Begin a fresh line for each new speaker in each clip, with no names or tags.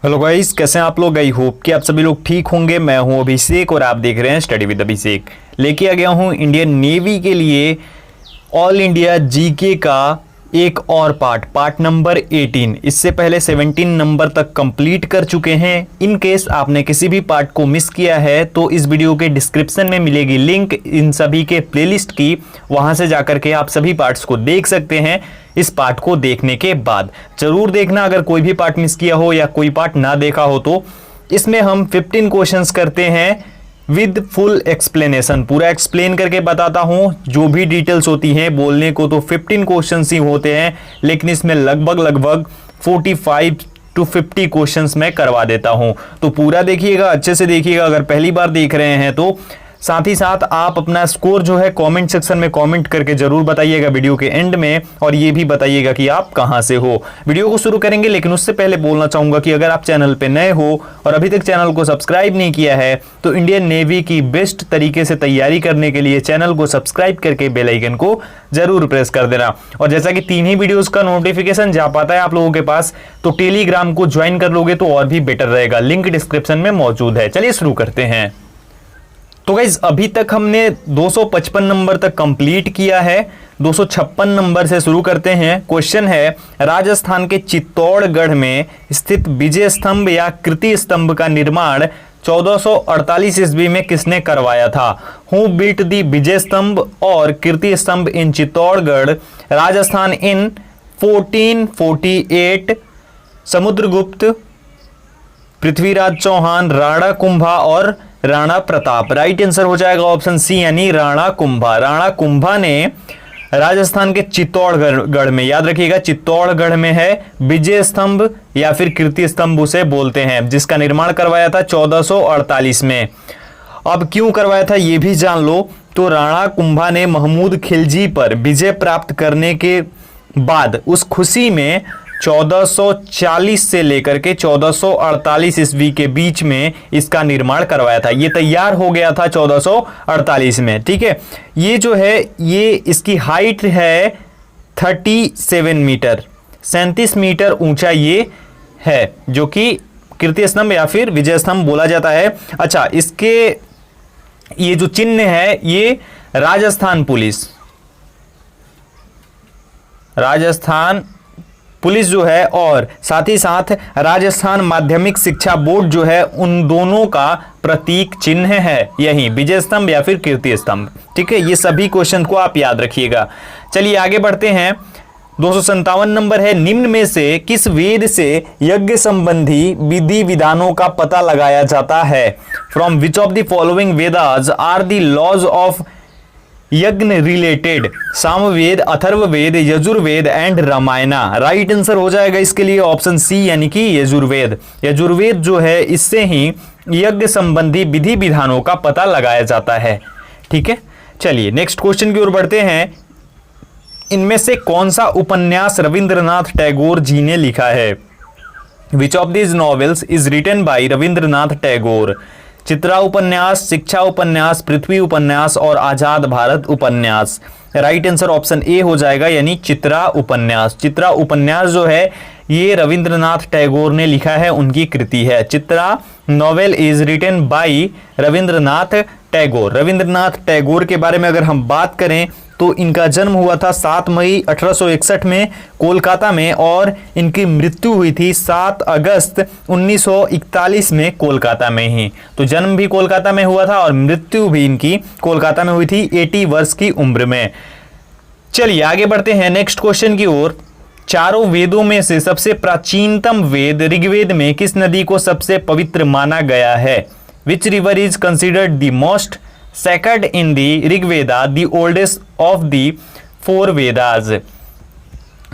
Hello guys, कैसे हैं आप लोग। आई होप कि आप सभी लोग ठीक होंगे। मैं हूं अभिषेक और आप देख रहे हैं स्टडी विद अभिषेक। लेके आ गया हूं इंडियन नेवी के लिए ऑल इंडिया जीके का एक और पार्ट नंबर 18। इससे पहले 17 नंबर तक कंप्लीट कर चुके हैं। इन केस आपने किसी भी पार्ट को मिस किया है तो इस वीडियो के डिस्क्रिप्शन में मिलेगी लिंक इन सभी के प्लेलिस्ट की, वहां से जाकर के आप सभी पार्ट्स को देख सकते हैं। इस पार्ट को देखने के बाद जरूर देखना, अगर कोई भी पार्ट मिस किया हो या कोई पार्ट ना देखा हो तो। इसमें हम 15 क्वेश्चंस करते हैं विद फुल एक्सप्लेनेशन, पूरा एक्सप्लेन करके बताता हूं। जो भी डिटेल्स होती हैं बोलने को तो 15 क्वेश्चंस ही होते हैं, लेकिन इसमें लगभग 45 to 50 क्वेश्चंस मैं करवा देता हूं। तो पूरा देखिएगा, अच्छे से देखिएगा अगर पहली बार देख रहे हैं तो। साथ ही साथ आप अपना स्कोर जो है कमेंट सेक्शन में कमेंट करके जरूर बताइएगा वीडियो के एंड में, और ये भी बताइएगा कि आप कहां से हो। वीडियो को शुरू करेंगे, लेकिन उससे पहले बोलना चाहूंगा कि अगर आप चैनल पे नए हो और अभी तक चैनल को सब्सक्राइब नहीं किया है तो इंडियन नेवी की बेस्ट तरीके से तैयारी करने के लिए चैनल को सब्सक्राइब करके बेल आइकन को जरूर प्रेस कर देना। और जैसा कि 3 ही वीडियोस का नोटिफिकेशन जा पाता है आप लोगों के पास, तो टेलीग्राम को ज्वाइन कर लोगे तो और भी बेटर रहेगा। लिंक डिस्क्रिप्शन में मौजूद है। चलिए शुरू करते हैं। तो गाइज अभी तक हमने 255 नंबर तक कंप्लीट किया है। 256 नंबर से शुरू करते हैं। क्वेश्चन है, राजस्थान के चित्तौड़गढ़ में स्थित विजय स्तंभ या कीर्ति स्तंभ का निर्माण 1448 ईस्वी में किसने करवाया था। हु बिल्ट दी विजय स्तंभ और कीर्ति स्तंभ इन चित्तौड़गढ़ राजस्थान इन 1448। समुद्रगुप्त, पृथ्वीराज चौहान, राणा कुंभा और राणा प्रताप। राइट आंसर हो जाएगा ऑप्शन सी यानी राणा कुंभा। राणा कुंभा ने राजस्थान के चित्तौड़गढ़ में, याद रखिएगा चित्तौड़गढ़ में है विजय स्तंभ या फिर कीर्ति स्तंभ उसे बोलते हैं, जिसका निर्माण करवाया था 1448 में। अब क्यों करवाया था ये भी जान लो। तो राणा कुंभा ने महमूद खिलजी पर विजय प्राप्त करने के बाद उस खुशी में 1440 से लेकर के 1448 ईस्वी के बीच में इसका निर्माण करवाया था। ये तैयार हो गया था 1448 में, ठीक है। ये जो है ये इसकी हाइट है 37 मीटर, 37 मीटर ऊंचा ये है, जो कि कीर्ति स्तंभ या फिर विजय स्तंभ बोला जाता है। अच्छा, इसके ये जो चिन्ह है ये राजस्थान पुलिस जो है और साथ ही साथ राजस्थान माध्यमिक शिक्षा बोर्ड जो है, उन दोनों का प्रतीक चिन्ह है यही विजय स्तंभ या फिर कीर्ति स्तंभ, ठीक है। ये सभी क्वेश्चन को आप याद रखिएगा। चलिए आगे बढ़ते हैं। 257 नंबर है, निम्न में से किस वेद से यज्ञ संबंधी विधि विधानों का पता लगाया जाता है। From which of the following Vedas are the laws of yajna related. Samaveda, Atharvaveda, Yajurveda and Ramayana. Right answer हो जाएगा इसके लिए ऑप्शन सी यानी कि यजुर्वेद। यजुर्वेद जो है इससे ही यज्ञ संबंधी विधि विधानों का पता लगाया जाता है, ठीक है। चलिए नेक्स्ट क्वेश्चन की ओर बढ़ते हैं। इनमें से कौन सा उपन्यास रविंद्रनाथ टैगोर जी ने लिखा है। Which of this novels is written by Rabindranath Tagore. Chitra उपन्यास, शिक्षा उपन्यास, पृथ्वी उपन्यास और आजाद भारत उपन्यास। राइट आंसर ऑप्शन ए हो जाएगा यानी चित्रा उपन्यास। चित्रा उपन्यास जो है ये रविंद्रनाथ टैगोर ने लिखा है, उनकी कृति है। Chitra novel is written by Rabindranath Tagore. Rabindranath Tagore के बारे में अगर हम बात करें तो इनका जन्म हुआ था 7 मई 1861 में कोलकाता में, और इनकी मृत्यु हुई थी 7 अगस्त 1941 में कोलकाता में ही। तो जन्म भी कोलकाता में हुआ था और मृत्यु भी इनकी कोलकाता में हुई थी 80 वर्ष की उम्र में। चलिए आगे बढ़ते हैं नेक्स्ट क्वेश्चन की ओर। चारों वेदों में से सबसे प्राचीनतम वेद ऋग्वेद में किस नदी को सबसे पवित्र माना गया है। Which river is considered the most sacred in the Rigveda, the oldest of the 4 Vedas.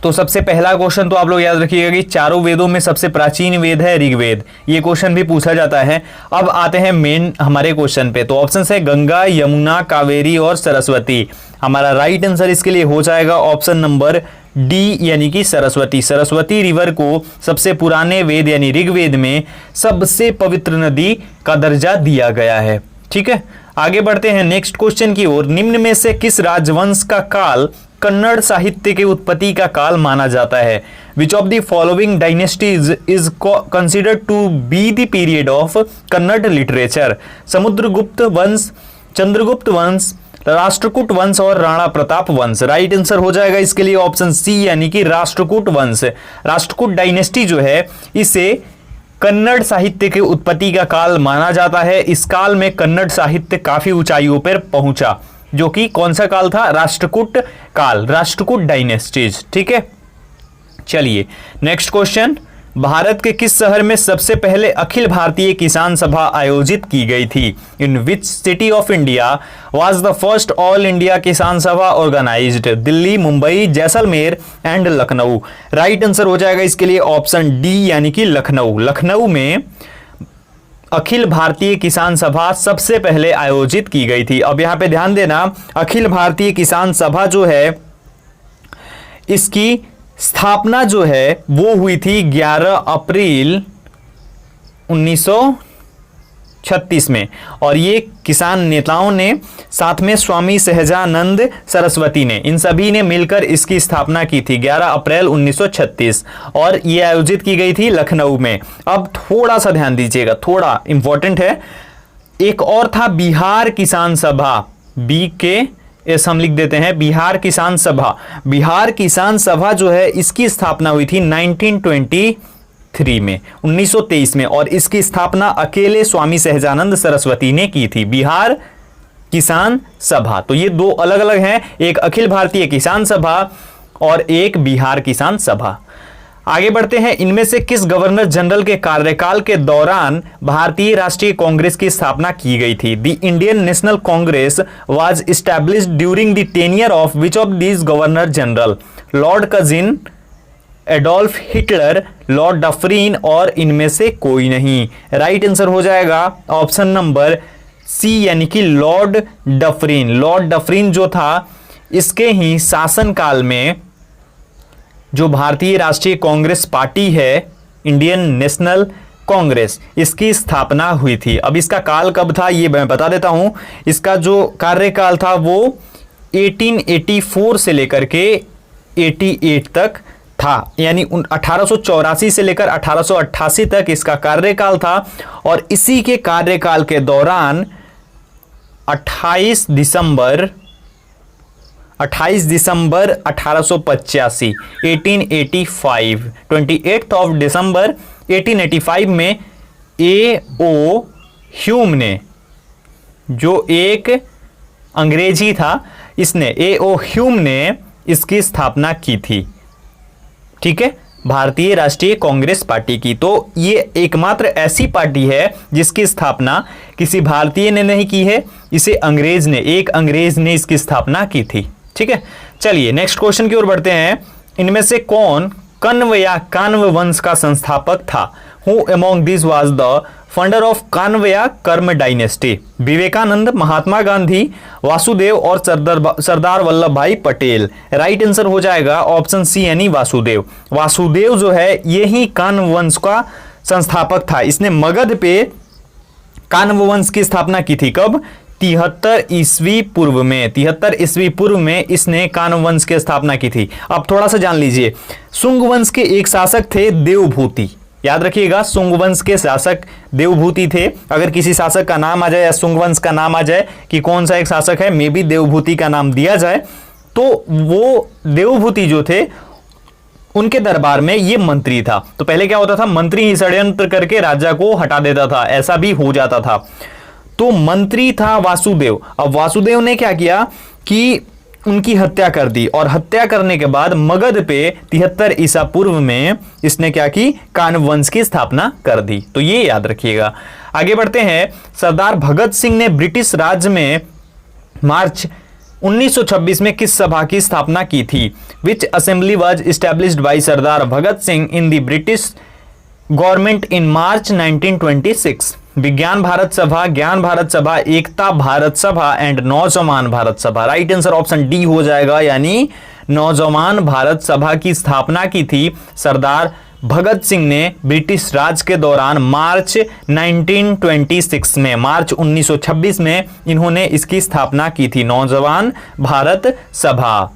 तो सबसे पहला क्वेश्चन तो आप लोग याद रखिएगा कि चारों वेदों में सबसे प्राचीन वेद है ऋग्वेद। ये क्वेश्चन भी पूछा जाता है। अब आते हैं मेन हमारे क्वेश्चन पे। तो ऑप्शन है गंगा, यमुना, कावेरी और सरस्वती। हमारा राइट आंसर इसके लिए हो जाएगा ऑप्शन नंबर डी यानी कि सरस्वती। सरस्वती रिवर को सबसे पुराने वेद यानी ऋग्वेद में सबसे पवित्र नदी का दर्जा दिया गया है, ठीक है। आगे बढ़ते हैं नेक्स्ट क्वेश्चन की ओर। निम्न में से किस राजवंश का काल कन्नड़ साहित्य के उत्पत्ति का काल माना जाता है? Which of the following dynasties is considered to be the period of Kannada literature? Samudragupta वंश, चंद्रगुप्त वंश, राष्ट्रकूट वंश और राणा प्रताप वंश। राइट आंसर हो जाएगा इसके लिए ऑप्शन सी यानी कि राष्ट्रकूट वंश। राष्ट्रकूट डायनेस्टी जो है इसे कन्नड़ साहित्य के उत्पत्ति का काल माना जाता है। इस काल में कन्नड़ साहित्य काफी ऊंचाइयों पर पहुंचा, जो कि कौन सा काल था? राष्ट्रकूट काल, राष्ट्रकूट डायनेस्टीज। ठीक है, चलिए नेक्स्ट क्वेश्चन। भारत के किस शहर में सबसे पहले अखिल भारतीय किसान सभा आयोजित की गई थी? In which city of India was the first all India Kisan Sabha organised? Delhi, Mumbai, Jaisalmer and Lucknow. Right answer हो जाएगा इसके लिए ऑप्शन डी यानी कि लखनऊ। लखनऊ में अखिल भारतीय किसान सभा सबसे पहले आयोजित की गई थी। अब यहां पे ध्यान देना, अखिल भारतीय किसान सभा जो है इसकी स्थापना जो है वो हुई थी 11 अप्रैल 1936 में, और ये किसान नेताओं ने साथ में स्वामी सहजानंद सरस्वती ने, इन सभी ने मिलकर इसकी स्थापना की थी 11 अप्रैल 1936, और ये आयोजित की गई थी लखनऊ में। अब थोड़ा सा ध्यान दीजिएगा, थोड़ा इंपॉर्टेंट है। एक और था बिहार किसान सभा, बी के इस हम लिख देते हैं बिहार किसान सभा। बिहार किसान सभा जो है इसकी स्थापना हुई थी 1923 में, 1923 में, और इसकी स्थापना अकेले स्वामी सहजानंद सरस्वती ने की थी। बिहार किसान सभा, तो ये दो अलग अलग हैं, एक अखिल भारतीय किसान सभा और एक बिहार किसान सभा। आगे बढ़ते हैं, इनमें से किस गवर्नर जनरल के कार्यकाल के दौरान भारतीय राष्ट्रीय कांग्रेस की स्थापना की गई थी? The Indian national Congress was established during the tenure of which of these governor general? Lord cousin, Adolf Hitler, Lord Dufferin और इनमें से कोई नहीं। राइट आंसर हो जाएगा ऑप्शन नंबर सी यानी कि लॉर्ड डफरीन। लॉर्ड डफरीन जो था इसके ही शासनकाल में जो भारतीय राष्ट्रीय कांग्रेस पार्टी है, इंडियन नेशनल कांग्रेस, इसकी स्थापना हुई थी। अब इसका काल कब था ये मैं बता देता हूं। इसका जो कार्यकाल था वो 1884 से लेकर के 88 तक था, यानी 1884 से लेकर 1888 तक इसका कार्यकाल था, और इसी के कार्यकाल के दौरान 28 दिसंबर 1885 1885 28 ऑफ दिसंबर 1885 में A.O. ह्यूम ने, जो एक अंग्रेजी था, इसने A.O. ह्यूम ने इसकी स्थापना की थी। ठीक है, भारतीय राष्ट्रीय कांग्रेस पार्टी की। तो ये एकमात्र ऐसी पार्टी है जिसकी स्थापना किसी भारतीय ने नहीं की है, इसे अंग्रेज ने, एक अंग्रेज ने इसकी स्थापना की थी। ठीक है, चलिए नेक्स्ट क्वेश्चन की ओर बढ़ते हैं। इनमें से कौन कण्व या कान्व वंश का संस्थापक था? Who among this was the founder of Kanva या कर्म डायनेस्टी? विवेकानंद, महात्मा गांधी, वासुदेव और सरदार वल्लभ भाई पटेल। राइट आंसर हो जाएगा ऑप्शन सी यानी वासुदेव। वासुदेव जो है यही कान्व वंश का संस्थापक था। इसने मगध पे कान्व वंश की स्थापना की थी। कब? 73 ईस्वी पूर्व में, 73 ईस्वी पूर्व में इसने कान्व वंश की स्थापना की थी। अब थोड़ा सा जान लीजिए, शुंग वंश के एक शासक थे देवभूति। याद रखिएगा, शुंग वंश के शासक देवभूति थे। अगर किसी शासक का नाम आ जाए या शुंग वंश का नाम आ जाए कि कौन सा एक शासक है, मे बी देवभूति का नाम दिया जाए, तो वो देवभूति जो थे उनके दरबार में ये मंत्री था। तो पहले क्या होता था, मंत्री ही षड्यंत्र करके राजा को हटा देता था, ऐसा भी हो जाता था। तो मंत्री था वासुदेव। अब वासुदेव ने क्या किया कि उनकी हत्या कर दी, और हत्या करने के बाद मगध पे 73 ईसा पूर्व में इसने क्या की, कान्व वंश की स्थापना कर दी। तो ये याद रखिएगा। आगे बढ़ते हैं, सरदार भगत सिंह ने ब्रिटिश राज्य में मार्च 1926 में किस सभा की स्थापना की थी? Which assembly was established by Sardar Bhagat Singh in the British government in March 1926? विज्ञान भारत सभा, ज्ञान भारत सभा, एकता भारत सभा एंड नौजवान भारत सभा। राइट आंसर ऑप्शन डी हो जाएगा, यानी नौजवान भारत सभा की स्थापना की थी सरदार भगत सिंह ने ब्रिटिश राज के दौरान मार्च 1926 में, मार्च 1926 में इन्होंने इसकी स्थापना की थी, नौजवान भारत सभा।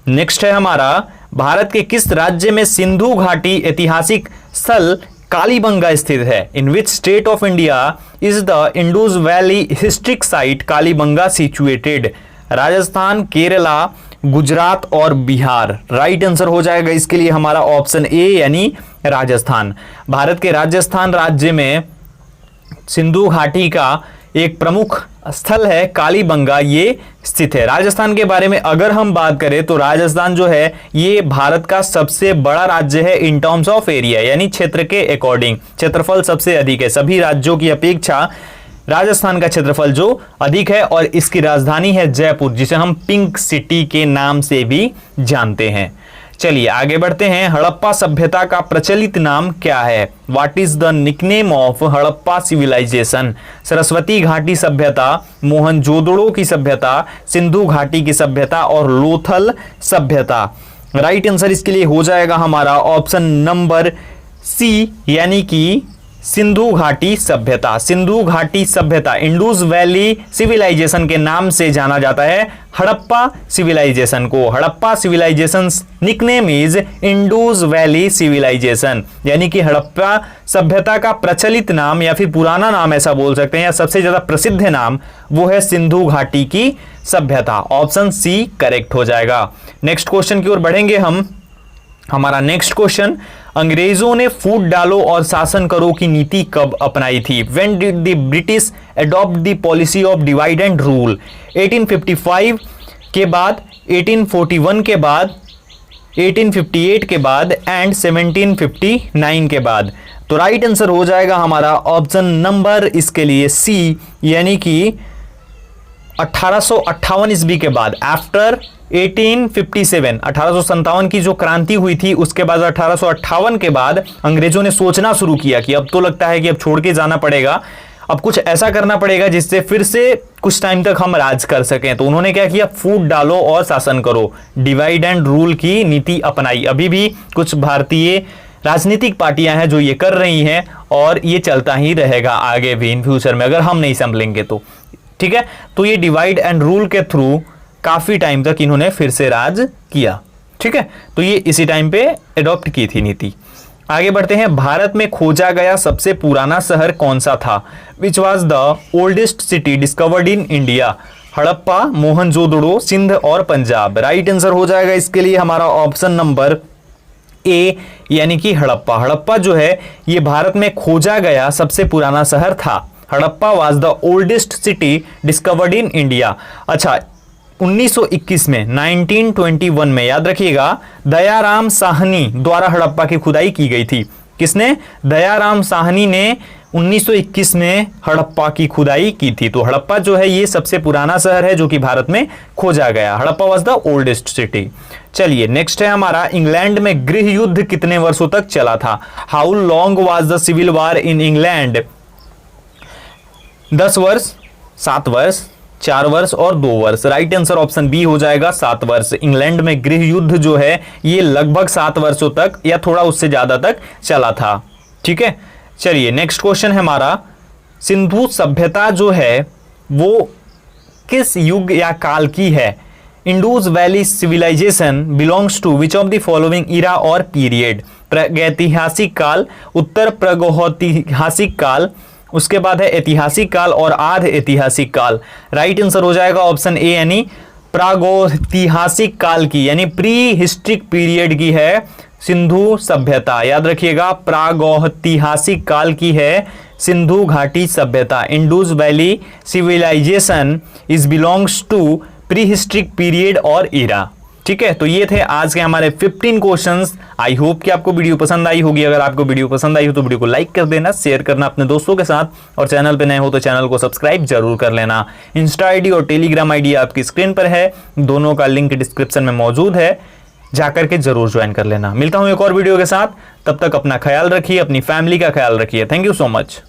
नेक्स्ट है हमारा, भारत के किस राज्य में सिंधु घाटी ऐतिहासिक स्थल कालीबंगा स्थित है? In which state of India is the Indus valley historic site Kalibanga situated? Rajasthan, Kerala, Gujarat और बिहार। राइट आंसर हो जाएगा इसके लिए हमारा ऑप्शन ए यानी राजस्थान। भारत के राजस्थान राज्य में सिंधु घाटी का एक प्रमुख स्थल है कालीबंगा, ये स्थित है। राजस्थान के बारे में अगर हम बात करें तो राजस्थान जो है ये भारत का सबसे बड़ा राज्य है इन टर्म्स ऑफ एरिया, यानी क्षेत्र के अकॉर्डिंग क्षेत्रफल सबसे अधिक है। सभी राज्यों की अपेक्षा राजस्थान का क्षेत्रफल जो अधिक है और इसकी राजधानी है जयपुर, जिसे हम पिंक सिटी के नाम से भी जानते हैं। चलिए आगे बढ़ते हैं। हड़प्पा सभ्यता का प्रचलित नाम क्या है? What is the nickname of Harappa civilization? Saraswati घाटी सभ्यता, मोहनजोदड़ो की सभ्यता, सिंधु घाटी की सभ्यता और लोथल सभ्यता। राइट आंसर इसके लिए हो जाएगा हमारा ऑप्शन नंबर सी यानी कि सिंधु घाटी सभ्यता। सिंधु घाटी सभ्यता इंडस वैली सिविलाइजेशन के नाम से जाना जाता है हड़प्पा सिविलाइजेशन को। Harappa civilization nickname is Indus valley civilization, यानी कि हड़प्पा सभ्यता का प्रचलित नाम या फिर पुराना नाम ऐसा बोल सकते हैं, या सबसे ज्यादा प्रसिद्ध नाम वो है सिंधु घाटी की सभ्यता। ऑप्शन सी करेक्ट हो जाएगा। नेक्स्ट क्वेश्चन की ओर बढ़ेंगे हम। हमारा नेक्स्ट क्वेश्चन, अंग्रेजों ने फूट डालो और शासन करो की नीति कब अपनाई थी? When did the British adopt the policy of divide and rule? 1855 के बाद, 1841 के बाद, 1858 के बाद एंड 1759 के बाद। तो राइट आंसर हो जाएगा हमारा ऑप्शन नंबर इसके लिए सी यानी कि 1858 ईस्वी के बाद। आफ्टर 1857 1857 की जो क्रांति हुई थी उसके बाद 1858 के बाद अंग्रेजों ने सोचना शुरू किया कि अब तो लगता है कि अब छोड़ के जाना पड़ेगा, अब कुछ ऐसा करना पड़ेगा जिससे फिर से कुछ टाइम तक हम राज कर सकें। तो उन्होंने क्या किया? फूट डालो और शासन करो, डिवाइड एंड रूल की नीति अपनाई। अभी भी कुछ भारतीय राजनीतिक पार्टियां हैं जो ये कर रही हैं और ये चलता ही रहेगा आगे भी इन फ्यूचर में अगर हम नहीं संभलेंगे तो। ठीक है, तो ये डिवाइड एंड रूल के थ्रू काफी टाइम तक इन्होंने फिर से राज किया। ठीक है, तो ये इसी टाइम पे एडॉप्ट की थी नीति। आगे बढ़ते हैं। भारत में खोजा गया सबसे पुराना शहर कौन सा था? Which was the oldest city discovered in India? Harappa, Mohenjodaro, Sindh और पंजाब। राइट आंसर हो जाएगा इसके लिए हमारा ऑप्शन नंबर ए यानी कि हड़प्पा। हड़प्पा जो है ये भारत में खोजा गया सबसे पुराना शहर था। Harappa was the oldest city discovered in India. अच्छा, 1921 में 1921 में याद रखिएगा दयाराम साहनी द्वारा हड़प्पा की खुदाई की गई थी। किसने? दयाराम साहनी ने 1921 में हड़प्पा की खुदाई की थी। तो हड़प्पा जो है ये सबसे पुराना शहर है जो कि भारत में खोजा गया। Harappa was the oldest city. चलिए नेक्स्ट है हमारा, इंग्लैंड में गृह युद्ध कितने वर्षों तक चला था? How long was the civil war in England? 10 वर्ष, 7 वर्ष, 4 वर्ष और 2 वर्ष। राइट आंसर ऑप्शन बी हो जाएगा 7 वर्ष। इंग्लैंड में गृह युद्ध जो है ये लगभग 7 वर्षों तक या थोड़ा उससे ज्यादा तक चला था। ठीक है, चलिए नेक्स्ट क्वेश्चन है हमारा, सिंधु सभ्यता जो है वो किस युग या काल की है? Indus valley civilisation belongs to which of the following era और पीरियड? प्रागैतिहासिक काल, उत्तर प्रागैतिहासिक काल, उसके बाद है ऐतिहासिक काल और आध ऐतिहासिक काल। राइट आंसर हो जाएगा ऑप्शन ए यानी प्रागैतिहासिक काल की, यानी प्री हिस्ट्रिक पीरियड की है सिंधु सभ्यता। याद रखिएगा प्रागैतिहासिक काल की है सिंधु घाटी सभ्यता। Indus valley civilization is belongs to prehistoric period और इरा। ठीक है, तो ये थे आज के हमारे 15 क्वेश्चंस। आई होप कि आपको वीडियो पसंद आई होगी। अगर आपको वीडियो पसंद आई हो तो वीडियो को लाइक कर देना, शेयर करना अपने दोस्तों के साथ, और चैनल पे नए हो तो चैनल को सब्सक्राइब जरूर कर लेना। इंस्टा आईडी और टेलीग्राम आईडी आपकी स्क्रीन पर है, दोनों का लिंक डिस्क्रिप्शन में मौजूद है, जाकर के जरूर ज्वाइन कर लेना। मिलता हूं एक और वीडियो के साथ, तब तक अपना ख्याल रखिए, अपनी फैमिली का ख्याल रखिए। Thank you so much.